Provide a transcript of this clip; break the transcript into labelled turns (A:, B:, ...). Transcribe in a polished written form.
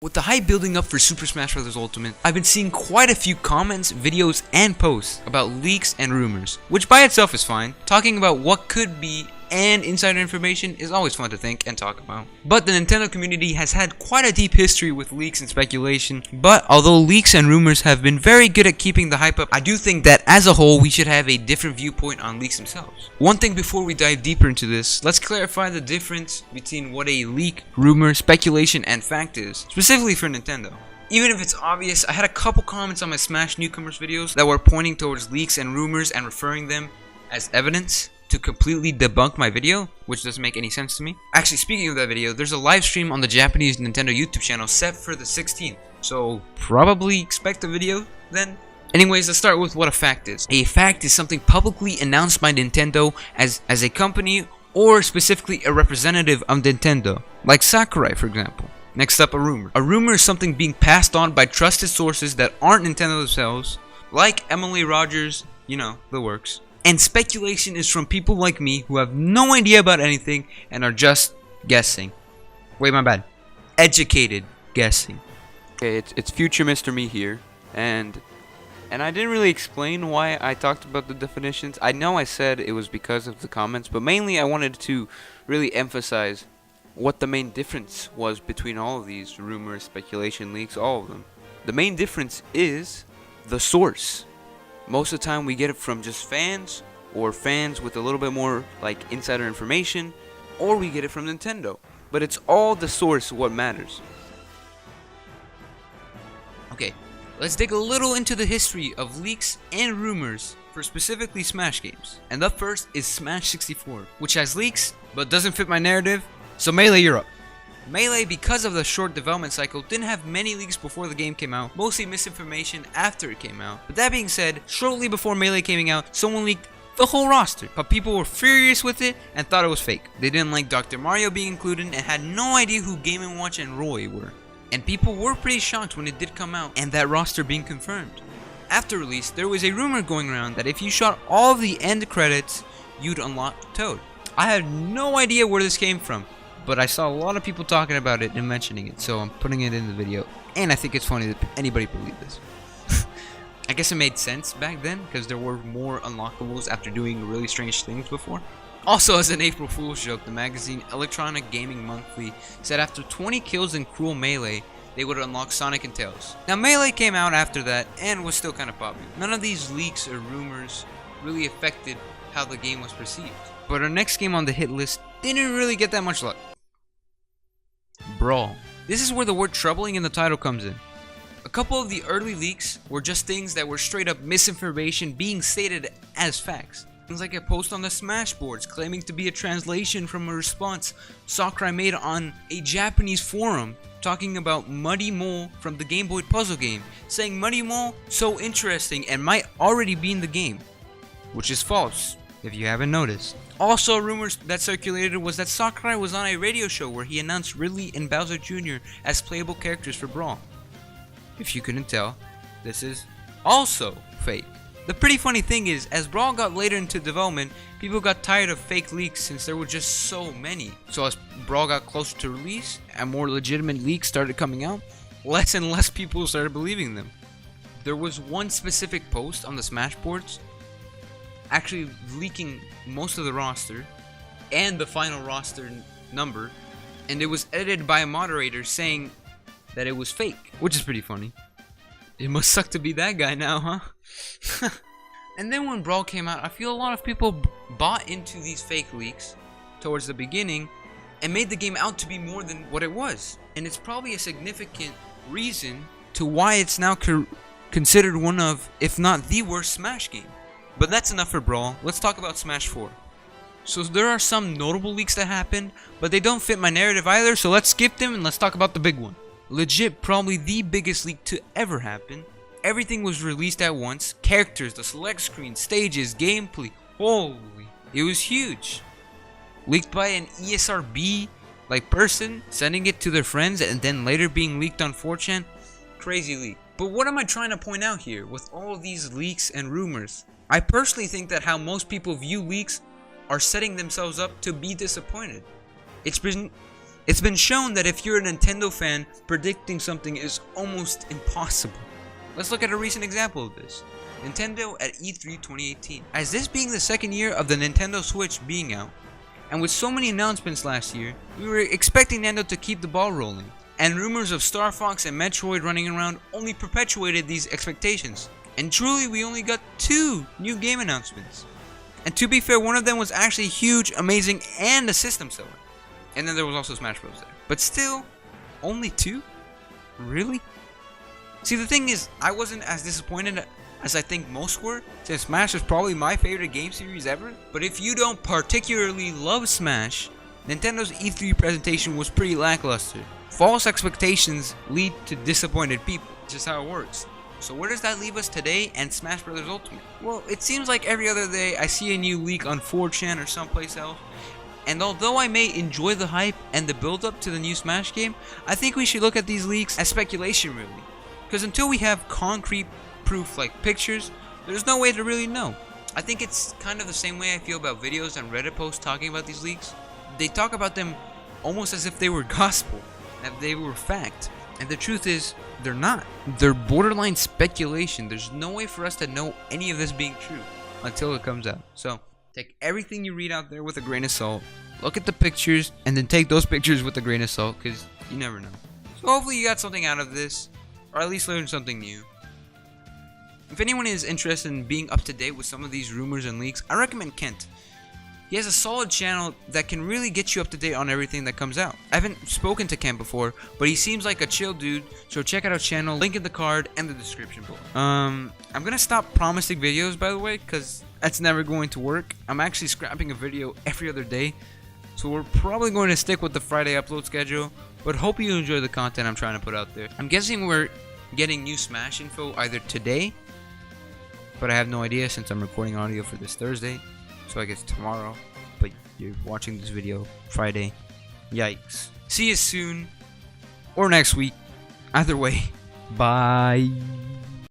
A: With the hype building up for Super Smash Bros. Ultimate, I've been seeing quite a few comments, videos, and posts about leaks and rumors, which by itself is fine. Talking about what could be and insider information is always fun to think and talk about. But the Nintendo community has had quite a deep history with leaks and speculation, but although leaks and rumors have been very good at keeping the hype up, I do think that as a whole we should have a different viewpoint on leaks themselves. One thing before we dive deeper into this, let's clarify the difference between what a leak, rumor, speculation, and fact is, specifically for Nintendo. Even if it's obvious, I had a couple comments on my Smash Newcomers videos that were pointing towards leaks and rumors and referring them as evidence to completely debunk my video, which doesn't make any sense to me. Actually, speaking of that video, there's a live stream on the Japanese Nintendo YouTube channel set for the 16th, so probably expect a video then. Anyways, let's start with what a fact is. A fact is something publicly announced by Nintendo as a company, or specifically a representative of Nintendo, like Sakurai for example. Next up, a rumor. A rumor is something being passed on by trusted sources that aren't Nintendo themselves, like Emily Rogers, you know, the works. And speculation is from people like me who have no idea about anything and are just guessing. Wait, my bad. Educated guessing.
B: Okay, it's future Mr. Me here, and I didn't really explain why I talked about the definitions. I know I said it was because of the comments, but mainly I wanted to really emphasize what the main difference was between all of these rumors, speculation, leaks, all of them. The main difference is the source. Most of the time we get it from just fans, or fans with a little bit more like insider information, or we get it from Nintendo. But it's all the source what matters.
A: Okay, let's dig a little into the history of leaks and rumors for specifically Smash games. And up first is Smash 64, which has leaks, but doesn't fit my narrative, so Melee, you're up. Melee, because of the short development cycle, didn't have many leaks before the game came out, mostly misinformation after it came out. But that being said, shortly before Melee came out, someone leaked the whole roster, but people were furious with it and thought it was fake. They didn't like Dr. Mario being included and had no idea who Game & Watch and Roy were. And people were pretty shocked when it did come out and that roster being confirmed. After release, there was a rumor going around that if you shot all of the end credits, you'd unlock Toad. I had no idea where this came from, but I saw a lot of people talking about it and mentioning it, so I'm putting it in the video. And I think it's funny that anybody believed this. I guess it made sense back then, because there were more unlockables after doing really strange things before. Also, as an April Fool's joke, the magazine Electronic Gaming Monthly said after 20 kills in Cruel Melee, they would unlock Sonic and Tails. Now, Melee came out after that, and was still kind of popular. None of these leaks or rumors really affected how the game was perceived. But our next game on the hit list didn't really get that much luck. Brawl. This is where the word troubling in the title comes in. A couple of the early leaks were just things that were straight up misinformation being stated as facts. Things like a post on the Smash boards claiming to be a translation from a response Sakurai made on a Japanese forum talking about Muddy Mole from the Game Boy puzzle game, saying Muddy Mole so interesting and might already be in the game, which is false if you haven't noticed. Also, rumors that circulated was that Sakurai was on a radio show where he announced Ridley and Bowser Jr. as playable characters for Brawl. If you couldn't tell, this is also fake. The pretty funny thing is, as Brawl got later into development, people got tired of fake leaks since there were just so many. So as Brawl got closer to release and more legitimate leaks started coming out, less and less people started believing them. There was one specific post on the Smash boards actually leaking most of the roster and the final roster number, and it was edited by a moderator saying that it was fake, which is pretty funny. It must suck to be that guy now, huh? And then when Brawl came out, I feel a lot of people bought into these fake leaks towards the beginning and made the game out to be more than what it was. And it's probably a significant reason to why it's now considered one of, if not the worst Smash game. But that's enough for Brawl. Let's talk about Smash 4. So there are some notable leaks that happened, but they don't fit my narrative either, so let's skip them and let's talk about the big one. Legit, probably the biggest leak to ever happen. Everything was released at once. Characters, the select screen, stages, gameplay. Holy, it was huge. Leaked by an ESRB like person, sending it to their friends and then later being leaked on 4chan. Crazy leak. But what am I trying to point out here with all of these leaks and rumors? I personally think that how most people view leaks are setting themselves up to be disappointed. It's been It's been shown that if you're a Nintendo fan, predicting something is almost impossible. Let's look at a recent example of this. Nintendo at E3 2018. As this being the second year of the Nintendo Switch being out, and with so many announcements last year, we were expecting Nintendo to keep the ball rolling. And rumors of Star Fox and Metroid running around only perpetuated these expectations. And truly, we only got 2 new game announcements. And to be fair, one of them was actually huge, amazing, and a system seller. And then there was also Smash Bros. There. But still, only 2? Really? See, the thing is, I wasn't as disappointed as I think most were, since Smash is probably my favorite game series ever. But if you don't particularly love Smash, Nintendo's E3 presentation was pretty lackluster. False expectations lead to disappointed people, just how it works. So where does that leave us today and Smash Bros. Ultimate? Well, it seems like every other day I see a new leak on 4chan or someplace else. And although I may enjoy the hype and the build up to the new Smash game, I think we should look at these leaks as speculation really. Because until we have concrete proof like pictures, there's no way to really know. I think it's kind of the same way I feel about videos and Reddit posts talking about these leaks. They talk about them almost as if they were gospel, that they were fact. And the truth is, they're not. They're borderline speculation. There's no way for us to know any of this being true until it comes out. So, take everything you read out there with a grain of salt. Look at the pictures, and then take those pictures with a grain of salt, because you never know. So hopefully you got something out of this, or at least learned something new. If anyone is interested in being up to date with some of these rumors and leaks, I recommend Kent. He has a solid channel that can really get you up to date on everything that comes out. I haven't spoken to Kent before, but he seems like a chill dude, so check out his channel, link in the card and the description below. I'm gonna stop promising videos, by the way, because that's never going to work. I'm actually scrapping a video every other day, so we're probably going to stick with the Friday upload schedule, but hope you enjoy the content I'm trying to put out there. I'm guessing we're getting new Smash info either today, but I have no idea since I'm recording audio for this Thursday. So I guess tomorrow, but you're watching this video Friday. Yikes. See you soon, or next week. Either way, bye.